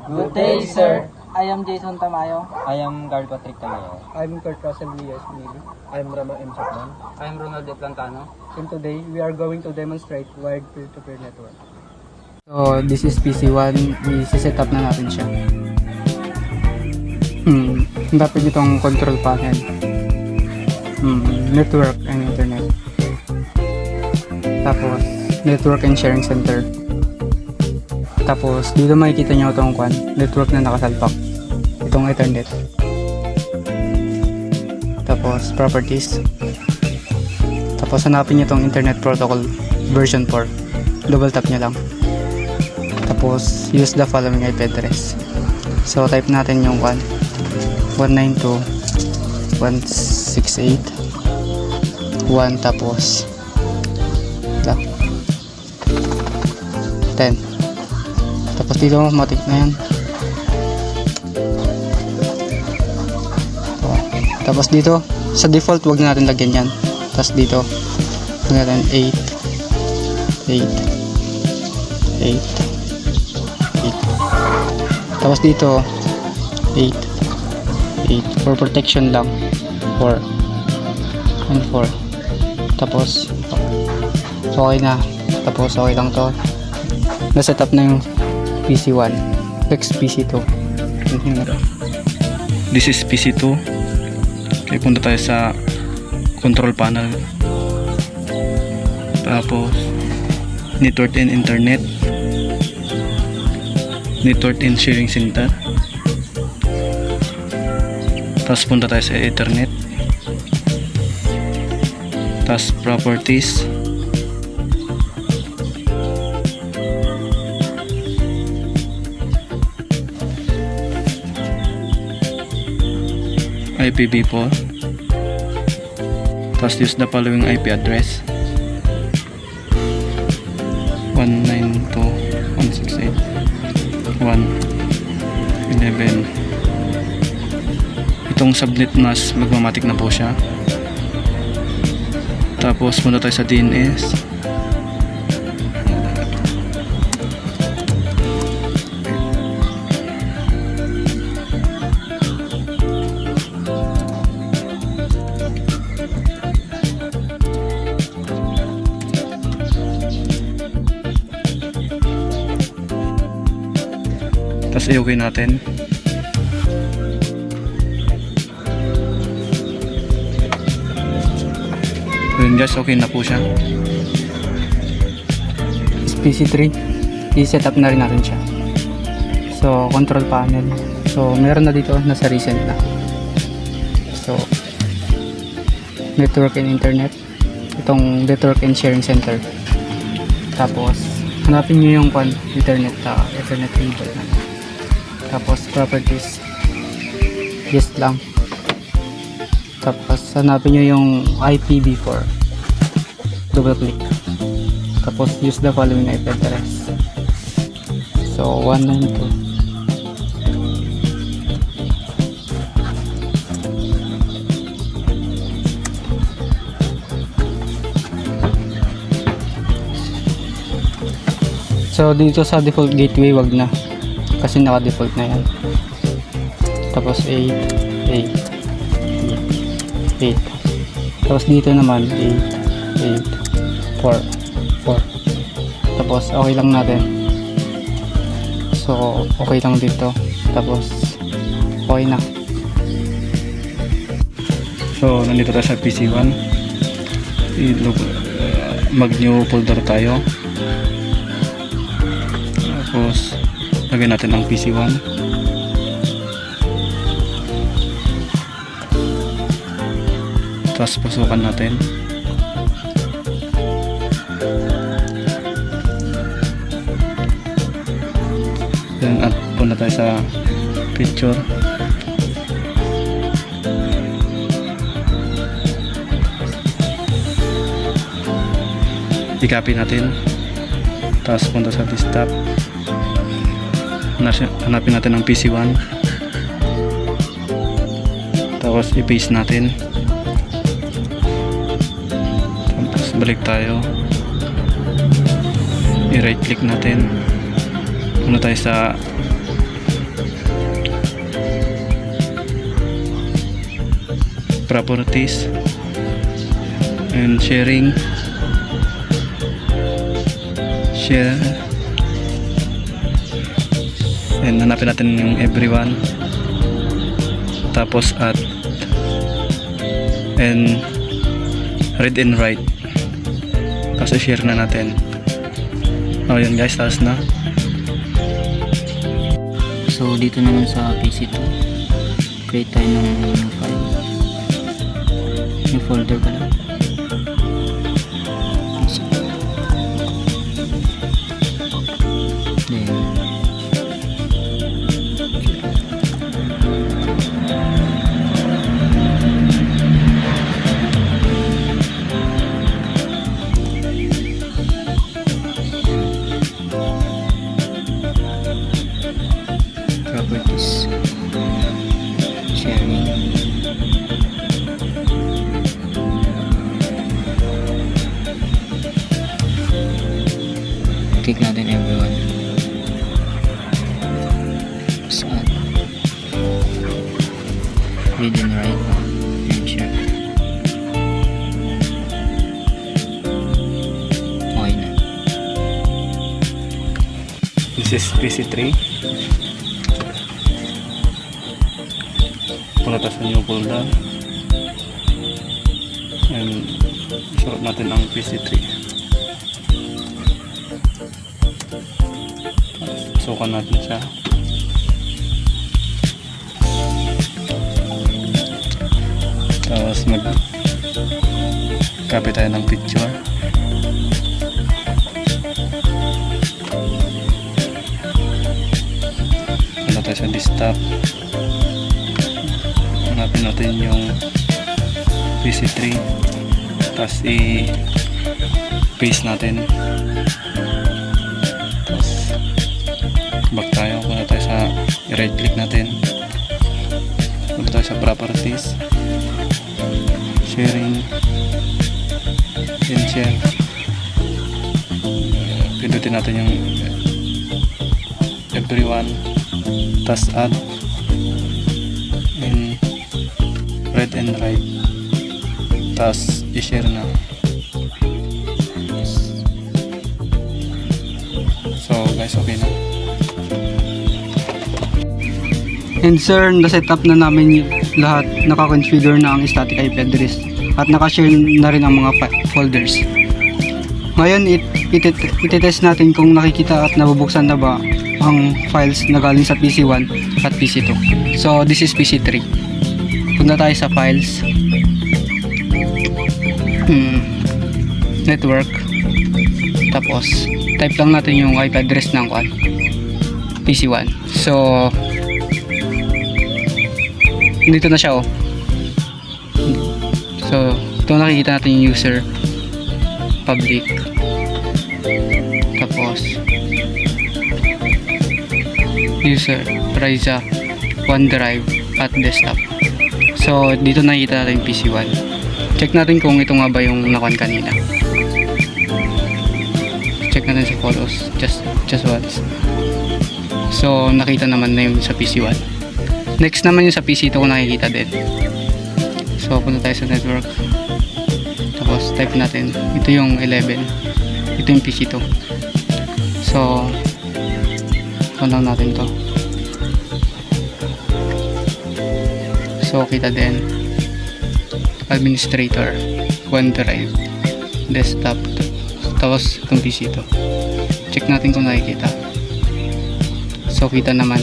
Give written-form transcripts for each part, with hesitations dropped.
Good day, sir. I am Jason Tamayo. I am Carl Patrick Tamayo. I'm Kurt Russell Villas Mili. I'm Rama M. Chapman. I am Ronald De Plantano. And today, we are going to demonstrate wired peer-to-peer network. So, this is PC1. I-set up na natin siya. Dapat itong control panel. Network and internet. Tapos, network and sharing center. Tapos, dito makikita nyo itong network na nakasalpak. Itong Ethernet. Tapos, properties. Tapos, hanapin nyo itong Internet Protocol version 4. Double tap nyo lang. Tapos, use the following IP address. So, type natin yung 192.168.1 tapos 10. Tapos dito, matik na yan. Tapos dito, sa default, wag na natin lagyan yan. Tapos dito, wag natin 8. Tapos dito, 8 for protection lang. 4 and 4. Tapos, okay na. Tapos, okay lang to. Na-set up na yung PC1. Next, PC2. This is PC2. Okay, punta tayo sa control panel. Tapos network and internet. Network and sharing center. Tapos punta tayo sa Ethernet. Tapos properties. IPv4. Tapos use the following IP address: 192.168.1.11. Itong subnet mask magmamatic na po siya. Tapos muna tayo sa DNS. Tapos i-okay natin. Yun guys, okay na po siya. PC3, i-set up na rin natin siya. So, control panel. So, meron na dito, nasa recent na. So, network and internet. Itong network and sharing center. Tapos, hanapin nyo yung Ethernet cable na. Tapos, properties. Yes lang. Tapos, hanapin nyo yung IPv4. Double click. Tapos, use the following IP address. So, 192. So, dito sa default gateway, wag na. Kasi naka-default na yan. Tapos, 8. Tapos dito naman 8 4. Tapos okay lang natin. So okay lang dito. Tapos okay na. So nandito tayo sa PC1. Mag new folder tayo. Tapos lagyan natin ang PC1. Tapos pasukan natin. Then at punta tayo sa picture. I-copy natin. Tapos punta sa desktop. Hanapin natin ang PC1. Tapos i-paste natin. Balik tayo, i-right click natin, muna tayo sa properties, and sharing. Share. And hanapin natin yung everyone. Tapos at and read and write. Kasi share na natin. Oh, yun guys, taas na. So dito naman sa PC2, create tayo ng new file. New folder pala. Then properties, sharing, click natin everyone, scan, read and write, and share. Okay na. This is PC3. Punta tayo sa new folder. And isulat natin ang PC3. Sukan natin siya. Tapos mag-copy tayo ng picture. Punta tayo sa desktop. Hanapin natin yung PC3. Tapos i-paste natin. Tapos back tayo. Punta tayo sa right click natin. Punta tayo sa properties, sharing, and share. Pindutin natin yung everyone. Tapos add and read and write. Tapos i-share na. So guys, okay na. And sir, na-setup na namin yung lahat, naka-configure na ang static IP address at naka-share na rin ang mga folders. Ngayon, itetest natin kung nakikita at nabubuksan na ba ang files na galing sa PC1 at PC2. So, this is PC3. Punta tayo sa files. Network. Tapos, type lang natin yung IP address ng PC1. So, dito na siya, oh. So, ito nakikita natin yung user, public, tapos user, Ryza, OneDrive at desktop. So, dito nakikita natin yung PC1. Check natin kung ito nga ba yung nakuha kanina. Check natin sa photos, just once. So, nakita naman na yung sa PC1. Next naman yung sa PC2 kung nakikita din. So, punta tayo sa network. Tapos, type natin. Ito yung 11. Ito yung PC2. So, lang natin to. So, kita din. Administrator. OneDrive. Desktop. Tapos, itong PC2. Check natin kung nakikita. So, kita naman.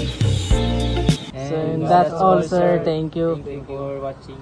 So, that's all, sir. Thank you. Thank you for watching.